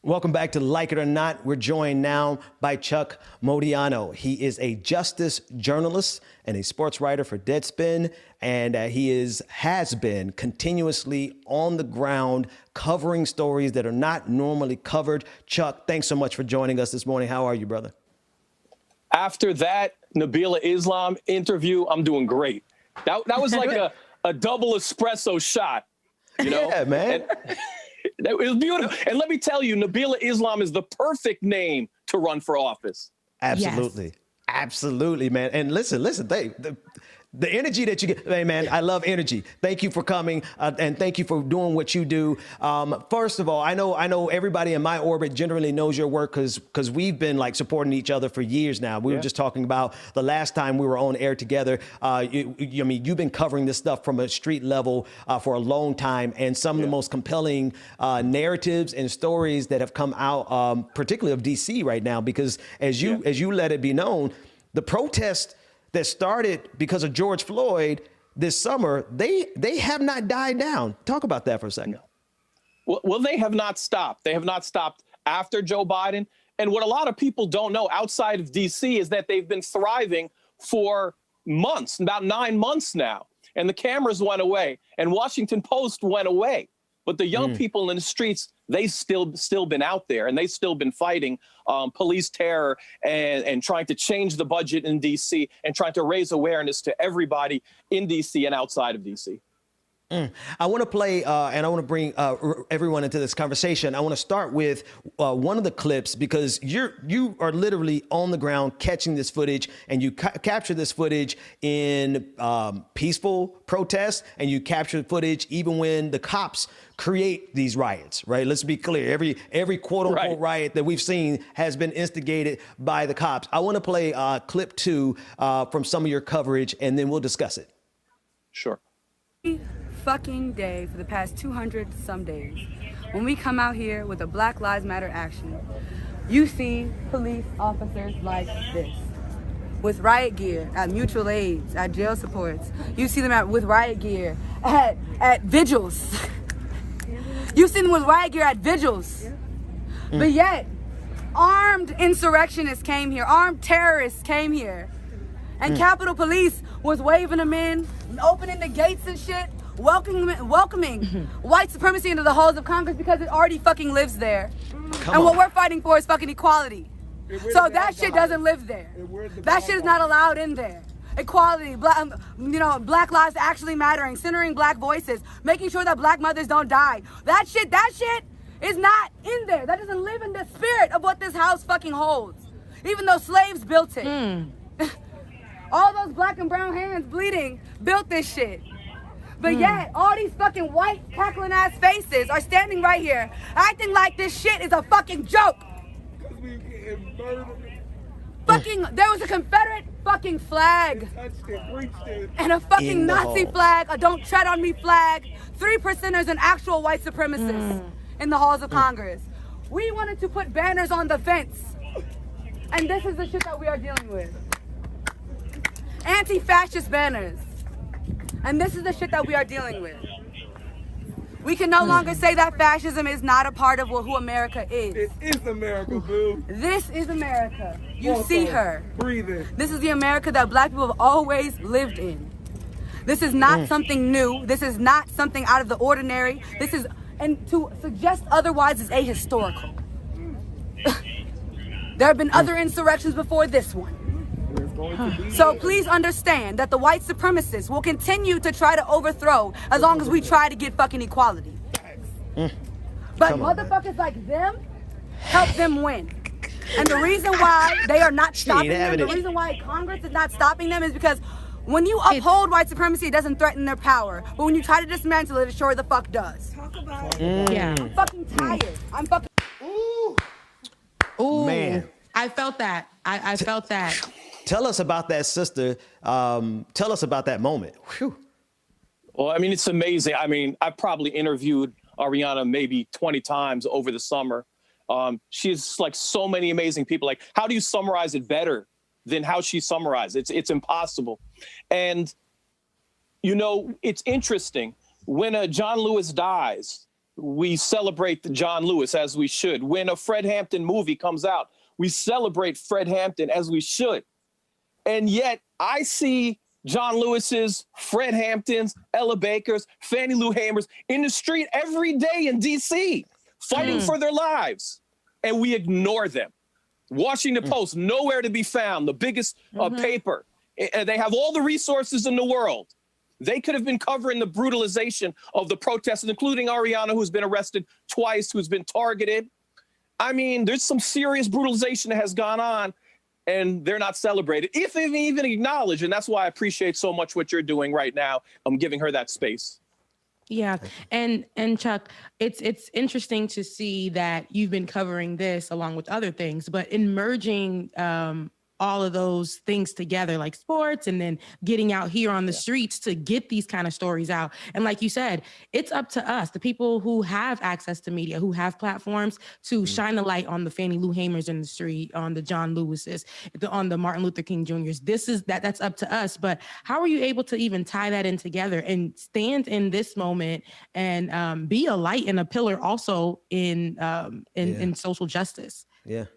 Welcome back to Like It or Not. We're joined now by Chuck Modiano. He is a justice journalist and a sports writer for Deadspin, and has been continuously on the ground covering stories that are not normally covered. Chuck, thanks so much for joining us this morning. How are you, brother? After that Nabila Islam interview, I'm doing great. That was like a double espresso shot, you know? Yeah, man. It was beautiful. And let me tell you, Nabila Islam is the perfect name to run for office. Absolutely. Yes. Absolutely, man. And listen, the energy that you get, hey, man, I love energy. Thank you for coming, and thank you for doing what you do. First of all, I know everybody in my orbit generally knows your work because we've been like supporting each other for years now. We were just talking about the last time we were on air together. You've been covering this stuff from a street level for a long time, and some of the most compelling narratives and stories that have come out, particularly of DC right now, because as you let it be known, the protest that started because of George Floyd this summer, they have not died down. Talk about that for a second. Well, they have not stopped. They have not stopped after Joe Biden. And what a lot of people don't know outside of D.C. is that they've been thriving for months, about 9 months now. And the cameras went away and Washington Post went away. But the young people in the streets, they've still been out there, and they've still been fighting police terror and trying to change the budget in D.C. and trying to raise awareness to everybody in D.C. and outside of D.C. I want to play, and I want to bring everyone into this conversation. I want to start with one of the clips, because you are literally on the ground catching this footage, and you capture this footage in peaceful protests, and you capture footage even when the cops create these riots, right? Let's be clear. Every quote unquote riot that we've seen has been instigated by the cops. I want to play clip 2 from some of your coverage, and then we'll discuss it. Sure. Fucking day for the past 200 some days, when we come out here with a Black Lives Matter action, you see police officers like this with riot gear at mutual aids, at jail supports. You see them with riot gear at vigils. You see them with riot gear at vigils. But yet armed insurrectionists came here, armed terrorists came here, and Capitol Police was waving them in, opening the gates and shit, welcoming white supremacy into the halls of Congress, because it already fucking lives there. And what we're fighting for is fucking equality. So that shit doesn't live there. That shit is not allowed in there. Equality, Black lives actually mattering, centering Black voices, making sure that Black mothers don't die. That shit is not in there. That doesn't live in the spirit of what this house fucking holds. Even though slaves built it. All those Black and brown hands bleeding built this shit. But yet, all these fucking white, cackling ass faces are standing right here, acting like this shit is a fucking joke. Fucking, there was a Confederate fucking flag. And a fucking Nazi flag, a don't tread on me flag. 3%ers and actual white supremacists in the halls of Congress. We wanted to put banners on the fence. And this is the shit that we are dealing with. Anti-fascist banners. And this is the shit that we are dealing with. We can no longer say that fascism is not a part of who America is. It is America, boo. This is America. You see her. Breathing. This is the America that Black people have always lived in. This is not something new. This is not something out of the ordinary. This is, and to suggest otherwise is ahistorical. There have been other insurrections before this one. So please understand that the white supremacists will continue to try to overthrow as long as we try to get fucking equality. But motherfuckers like them help them win. And the reason why they are not stopping them, the reason why Congress is not stopping them is because when you uphold white supremacy, it doesn't threaten their power. But when you try to dismantle it, it sure the fuck does. Talk about it. Yeah. I'm fucking tired. I'm fucking... Ooh, Man. I felt that. I felt that. Tell us about that, sister. Tell us about that moment. Whew. Well, I mean, it's amazing. I mean, I probably interviewed Ariana maybe 20 times over the summer. She's like so many amazing people. Like, how do you summarize it better than how she summarized it? It's impossible. And, you know, it's interesting. When John Lewis dies, we celebrate the John Lewis as we should. When a Fred Hampton movie comes out, we celebrate Fred Hampton as we should. And yet I see John Lewis's, Fred Hampton's, Ella Baker's, Fannie Lou Hamer's in the street every day in D.C. fighting for their lives. And we ignore them. Washington Post, nowhere to be found, the biggest paper. They have all the resources in the world. They could have been covering the brutalization of the protesters, including Ariana, who's been arrested twice, who's been targeted. I mean, there's some serious brutalization that has gone on, and they're not celebrated, if they even acknowledged. And that's why I appreciate so much what you're doing right now. I'm giving her that space. Yeah. And Chuck, it's interesting to see that you've been covering this along with other things, but in merging all of those things together, like sports, and then getting out here on the streets to get these kind of stories out. And like you said, it's up to us, the people who have access to media, who have platforms, to shine a light on the Fannie Lou Hamers in the street, on the John Lewises, on the Martin Luther King Jr.'s. That's up to us. But how are you able to even tie that in together and stand in this moment and be a light and a pillar also in social justice? Yeah.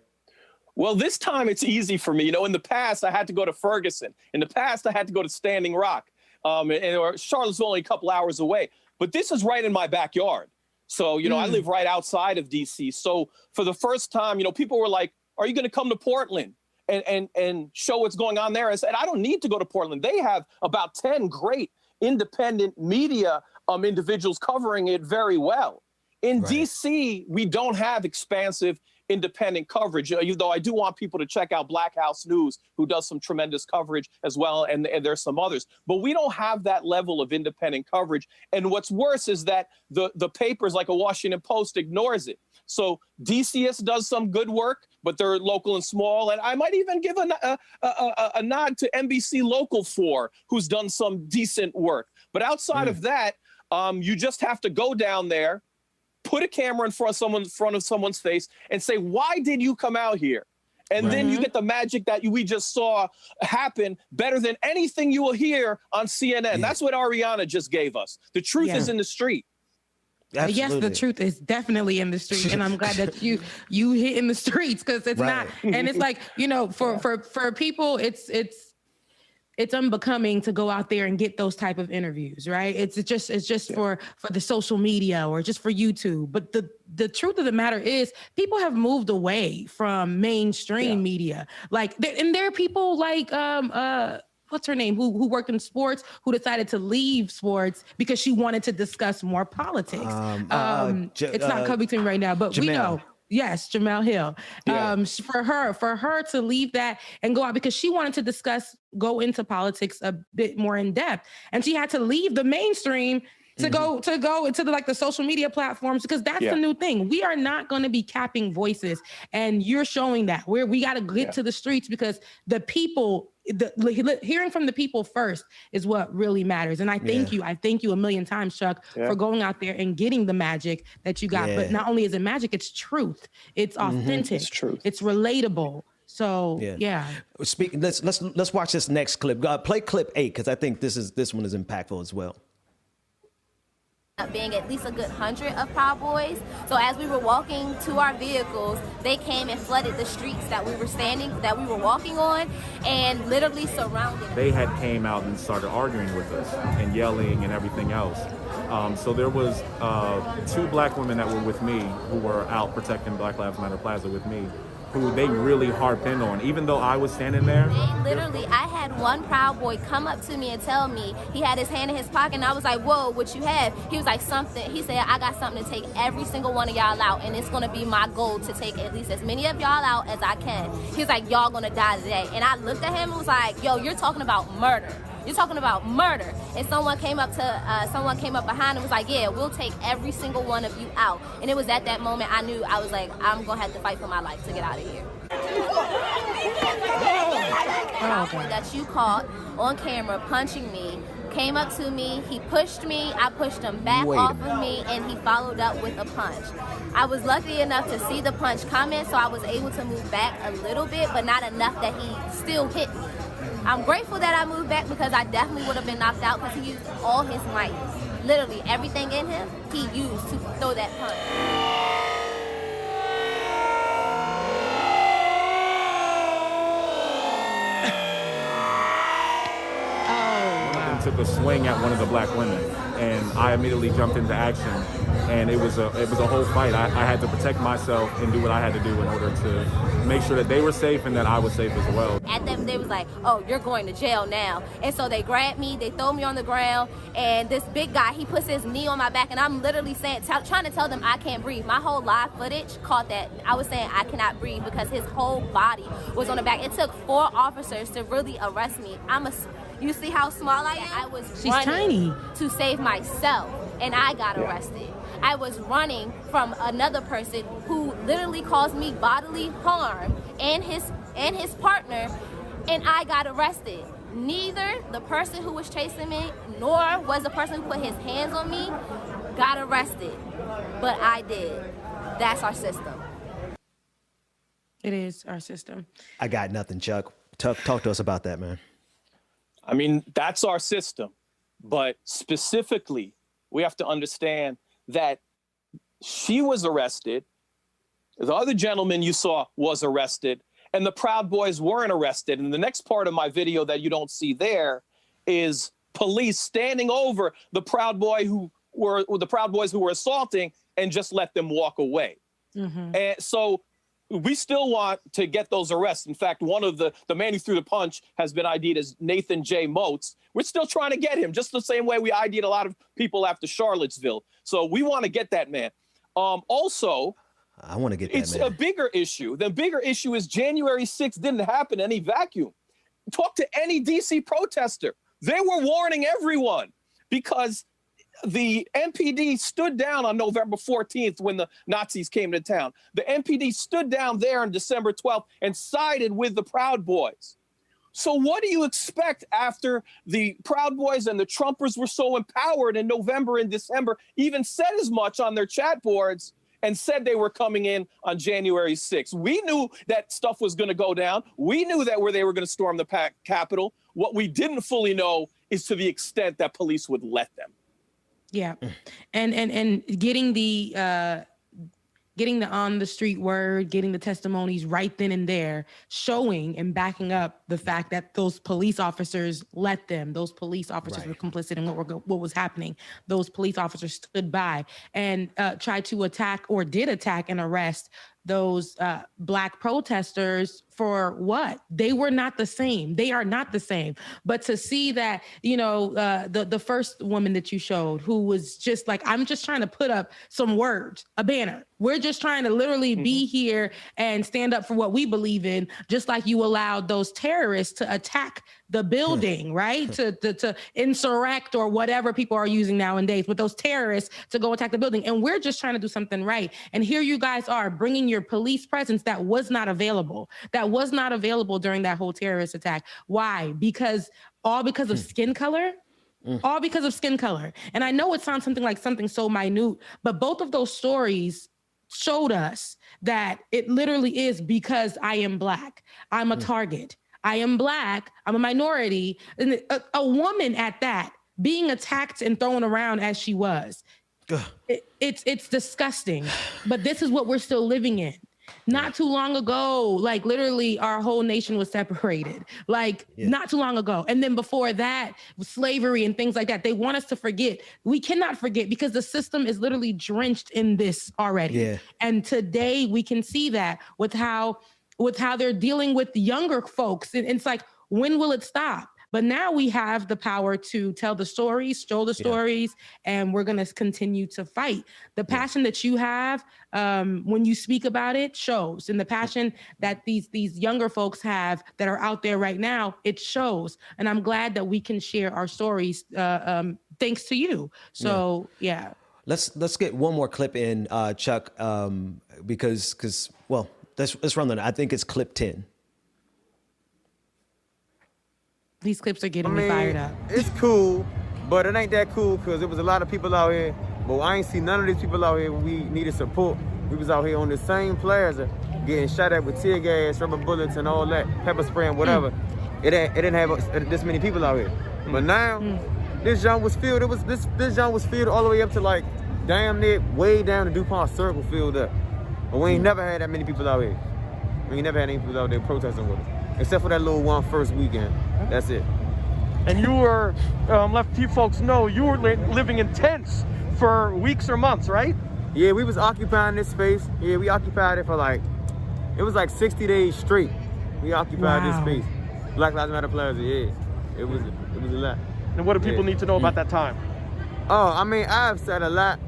Well, this time it's easy for me. You know, in the past, I had to go to Ferguson. In the past, I had to go to Standing Rock. Or Charlotte's only a couple hours away. But this is right in my backyard. So, you know, I live right outside of D.C. So for the first time, you know, people were like, are you going to come to Portland and show what's going on there? I said, I don't need to go to Portland. They have about 10 great independent media individuals covering it very well. In D.C., we don't have expansive independent coverage, though I do want people to check out Black House News, who does some tremendous coverage as well, and there's some others. But we don't have that level of independent coverage. And what's worse is that the papers like a Washington Post ignores it. So DCS does some good work, but they're local and small. And I might even give a nod to NBC Local 4, who's done some decent work. But outside of that, you just have to go down there, put a camera in front of someone's face and say, why did you come out here? And then you get the magic that we just saw happen better than anything you will hear on CNN. Yeah. That's what Ariana just gave us. The truth is in the street. Absolutely. Yes, the truth is definitely in the street, and I'm glad that you hit in the streets, because it's not. And it's like, you know, for people, it's unbecoming to go out there and get those type of interviews, right? It's just for the social media or just for YouTube. But the truth of the matter is, people have moved away from mainstream media. Like, and there are people like what's her name, who worked in sports, who decided to leave sports because she wanted to discuss more politics. It's not coming to me right now, but we know. Yes, Jamel Hill. For her to leave that and go out because she wanted to go into politics a bit more in depth, and she had to leave the mainstream to go into the social media platforms, because that's the new thing. We are not going to be capping voices, and you're showing that we got to get to the streets, because the people. Hearing from the people first is what really matters. And I thank you. I thank you a million times, Chuck, for going out there and getting the magic that you got. But not only is it magic, it's truth. It's authentic. It's truth. It's relatable. So Speaking, let's watch this next clip. Play clip 8, because I think this one is impactful as well. Being at least a good 100 of Proud Boys. So as we were walking to our vehicles, they came and flooded the streets that we were walking on, and literally surrounded. They had came out and started arguing with us and yelling and everything else. So there was 2 black women that were with me, who were out protecting Black Lives Matter Plaza with me, who they really harped in on, even though I was standing there. I had one Proud Boy come up to me and tell me, he had his hand in his pocket, and I was like, whoa, what you have? He was like, something. He said, I got something to take every single one of y'all out, and it's gonna be my goal to take at least as many of y'all out as I can. He was like, y'all gonna die today. And I looked at him and was like, yo, you're talking about murder. You're talking about murder. And someone came up behind and was like, yeah, we'll take every single one of you out. And it was at that moment I knew, I was like, I'm gonna have to fight for my life to get out of here. That you caught on camera punching me came up to me, he pushed me, I pushed him back off of me, and he followed up with a punch. I was lucky enough to see the punch coming, so I was able to move back a little bit, but not enough that he still hit me. I'm grateful that I moved back, because I definitely would have been knocked out, because he used all his might. literally everything in him, he used to throw that punch. Took a swing at one of the black women, and I immediately jumped into action, and it was a whole fight. I had to protect myself and do what I had to do in order to make sure that they were safe and that I was safe as well. At them, they was like, "Oh, you're going to jail now." And so they grabbed me, they throw me on the ground, and this big guy, he puts his knee on my back, and I'm literally trying to tell them I can't breathe. My whole live footage caught that. I was saying I cannot breathe because his whole body was on the back. It took 4 officers to really arrest me. You see how small I am? I was running tiny. to save myself, and I got arrested. I was running from another person who literally caused me bodily harm and his partner, and I got arrested. Neither the person who was chasing me nor was the person who put his hands on me got arrested, but I did. That's our system. It is our system. I got nothing, Chuck. Talk to us about that, man. I mean, that's our system. But specifically, we have to understand that she was arrested. The other gentleman you saw was arrested, and the Proud Boys weren't arrested. And the next part of my video that you don't see there is police standing over the Proud Boys who were assaulting and just let them walk away. Mm-hmm. And so we still want to get those arrests. In fact, one of the man who threw the punch has been ID'd as Nathan J. Moats. We're still trying to get him, just the same way we ID'd a lot of people after Charlottesville. So we want to get that man. Also, I want to get that it's man. a bigger issue. The bigger issue is January 6th didn't happen in any vacuum. Talk to any DC protester. They were warning everyone because the MPD stood down on November 14th when the Nazis came to town. The MPD stood down there on December 12th and sided with the Proud Boys. So what do you expect after the Proud Boys and the Trumpers were so empowered in November and December, even said as much on their chat boards and said they were coming in on January 6th? We knew that stuff was going to go down. We knew that they were going to storm the Capitol. What we didn't fully know is to the extent that police would let them. Yeah. And getting the on the street word, getting the testimonies right then and there, showing and backing up the fact that those police officers let them, those police officers were complicit in what was happening. Those police officers stood by and tried to attack or did attack and arrest those Black protesters for what? They were not the same. They are not the same. But to see that, the first woman that you showed who was just like, I'm just trying to put up some words, a banner. We're just trying to literally be here and stand up for what we believe in, just like you allowed those terrorists to attack the building, right? To insurrect or whatever people are using nowadays, with those terrorists to go attack the building. And we're just trying to do something right. And here you guys are bringing your police presence that was not available during that whole terrorist attack. Why? All because of skin color? All because of skin color. And I know it sounds something so minute, but both of those stories showed us that it literally is because I am Black. I'm a target. I am Black. I'm a minority. And a woman at that, being attacked and thrown around as she was. It's disgusting. But this is what we're still living in. Not too long ago, like literally our whole nation was separated, not too long ago. And then before that, slavery and things like that. They want us to forget. We cannot forget because the system is literally drenched in this already. Yeah. And today we can see that with how they're dealing with younger folks. And it's like, when will it stop? But now we have the power to tell the stories, show the stories, and we're going to continue to fight. The passion that you have when you speak about it shows. And the passion that these younger folks have that are out there right now, it shows. And I'm glad that we can share our stories thanks to you. So, yeah. Let's get one more clip in, Chuck, because let's run that. I think it's clip 10. These clips are getting me fired up. It's cool, but it ain't that cool because there was a lot of people out here, but I ain't seen none of these people out here when we needed support. We was out here on the same plaza getting shot at with tear gas, rubber bullets and all that, pepper spray and whatever. It didn't have this many people out here. But now, this joint was filled. This joint was filled all the way up to like damn near way down the DuPont Circle filled up. But we ain't never had that many people out here. We ain't never had any people out there protesting with us. Except for that little one first weekend. That's it. And you were, let folks know, you were living in tents for weeks or months, right? Yeah, we was occupying this space. Yeah, we occupied it for it was like 60 days straight. We occupied this space. Black Lives Matter Plaza, yeah. It was a lot. And what do people need to know about that time? Oh, I mean, I've said a lot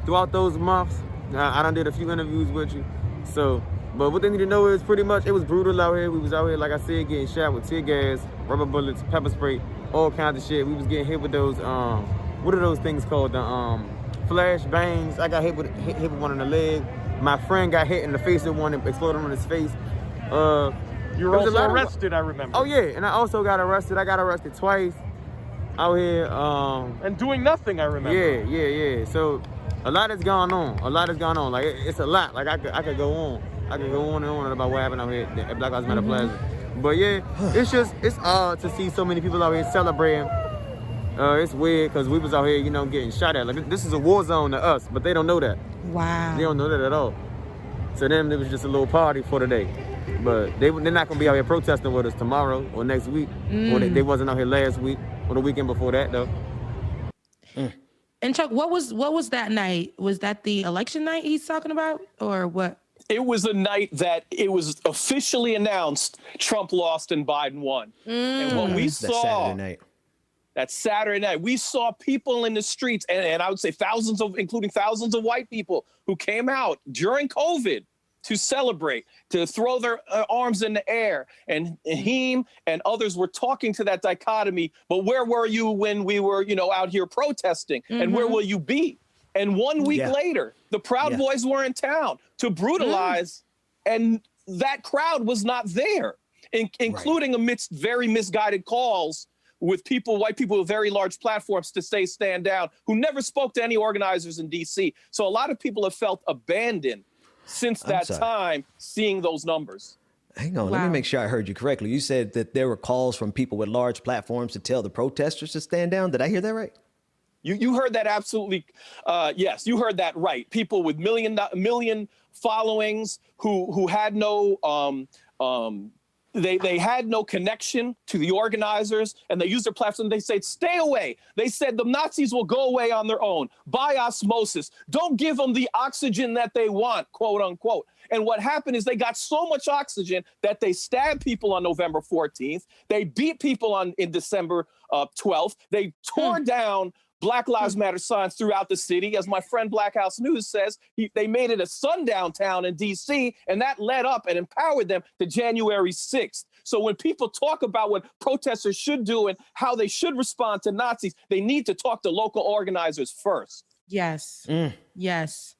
throughout those months. I done did a few interviews with you. So, but what they need to know is pretty much it was brutal out here. We was out here, like I said, getting shot with tear gas, rubber bullets, pepper spray, all kinds of shit. We was getting hit with those, what are those things called? The flash bangs. I got hit with one in the leg. My friend got hit in the face with one and exploded on his face. You were also arrested, I remember. Oh yeah, and I also got arrested. I got arrested twice out here. And doing nothing, I remember. Yeah. So a lot is going on. Like it's a lot. Like I could go on. I could go on and on about what happened out here at Black Lives Matter Plaza. But yeah, it's odd to see so many people out here celebrating. It's weird because we was out here, getting shot at. Like this is a war zone to us, but they don't know that. Wow. They don't know that at all. To them, it was just a little party for the day. But they're not gonna be out here protesting with us tomorrow or next week. Or they wasn't out here last week or the weekend before that though. And Chuck, what was that night? Was that the election night he's talking about, or what? It was a night that it was officially announced Trump lost and Biden won. And what we saw that Saturday night, we saw people in the streets, and I would say including thousands of white people who came out during COVID to celebrate, to throw their arms in the air. And him and others were talking to that dichotomy. But where were you when we were, out here protesting? And where will you be? And 1 week later, the Proud Boys were in town to brutalize, and that crowd was not there, including amidst very misguided calls with white people with very large platforms to stand down, who never spoke to any organizers in D.C. So a lot of people have felt abandoned since that time, seeing those numbers. Hang on, let me make sure I heard you correctly. You said that there were calls from people with large platforms to tell the protesters to stand down. Did I hear that right? You heard that absolutely. Yes, you heard that right. People with million followings who had no they had no connection to the organizers, and they used their platform. They said, stay away. They said the Nazis will go away on their own by osmosis. Don't give them the oxygen that they want, quote unquote. And what happened is they got so much oxygen that they stabbed people on November 14th. They beat people in December 12th. They tore down Black Lives Matter signs throughout the city. As my friend Black House News says, they made it a sundown town in D.C., and that led up and empowered them to January 6th. So when people talk about what protesters should do and how they should respond to Nazis, they need to talk to local organizers first. Yes. Yes.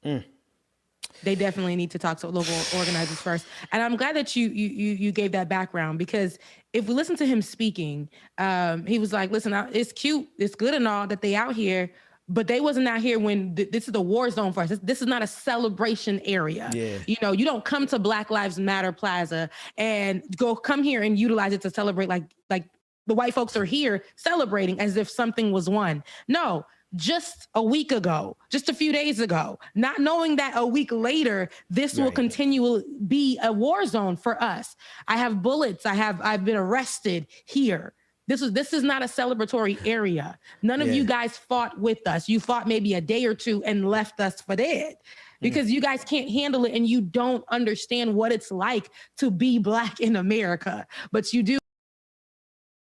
They definitely need to talk to local organizers first. And I'm glad that you gave that background, because if we listen to him speaking, he was like, listen, it's cute, it's good and all that they out here, but they wasn't out here when this is the war zone for us. This is not a celebration area. Yeah. You don't come to Black Lives Matter Plaza and come here and utilize it to celebrate like the white folks are here celebrating as if something was won. No. Just a week ago, just a few days ago, not knowing that a week later, this will continue to be a war zone for us. I have bullets. I've been arrested here. This is not a celebratory area. None of you guys fought with us. You fought maybe a day or two and left us for dead because you guys can't handle it and you don't understand what it's like to be Black in America. But you do.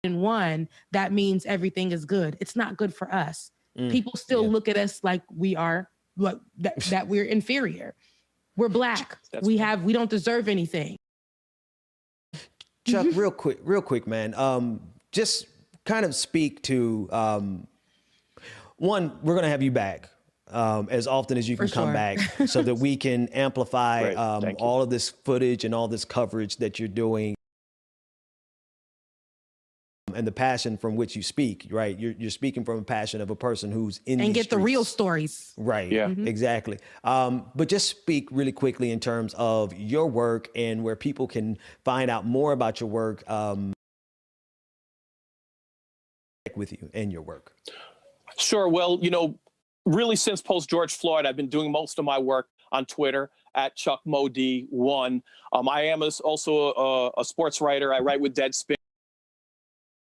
In one, that means everything is good. It's not good for us. People still look at us like we are, that we're inferior. We're Black. We don't deserve anything. Chuck, real quick, man. Just kind of speak to one. We're gonna have you back as often as you can come back, so that we can amplify all of this footage and all this coverage that you're doing. And the passion from which you speak, right? You're speaking from a passion of a person who's in and get the real stories, right? Yeah, exactly. But just speak really quickly in terms of your work and where people can find out more about your work. with you and your work? Sure. Well, really since post George Floyd, I've been doing most of my work on Twitter at Chuck Modi1. I am also a sports writer. I write with Deadspin.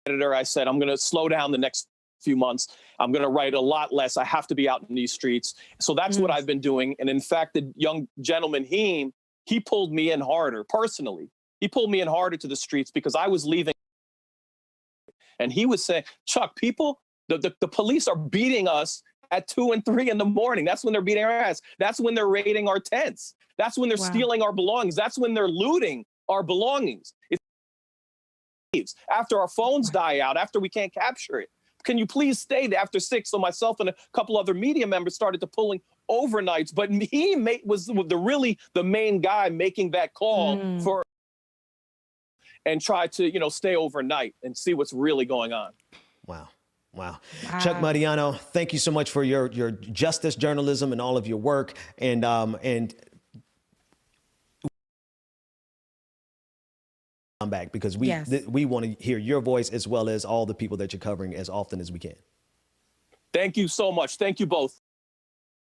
Editor, I said, I'm going to slow down the next few months. I'm going to write a lot less. I have to be out in these streets. So that's what I've been doing. And in fact, the young gentleman, he pulled me in harder personally. He pulled me in harder to the streets because I was leaving. And he was saying, Chuck, the police are beating us at 2 and 3 in the morning. That's when they're beating our ass. That's when they're raiding our tents. That's when they're stealing our belongings. That's when they're looting our belongings. After our phones die out, after we can't capture it. Can you please stay after 6? So myself and a couple other media members started to pulling overnights, but he was the main guy making that call and try to, stay overnight and see what's really going on. Wow. Chuck Modiano, thank you so much for your justice journalism and all of your work. And come back because we want to hear your voice as well as all the people that you're covering as often as we can. Thank you so much. Thank you both.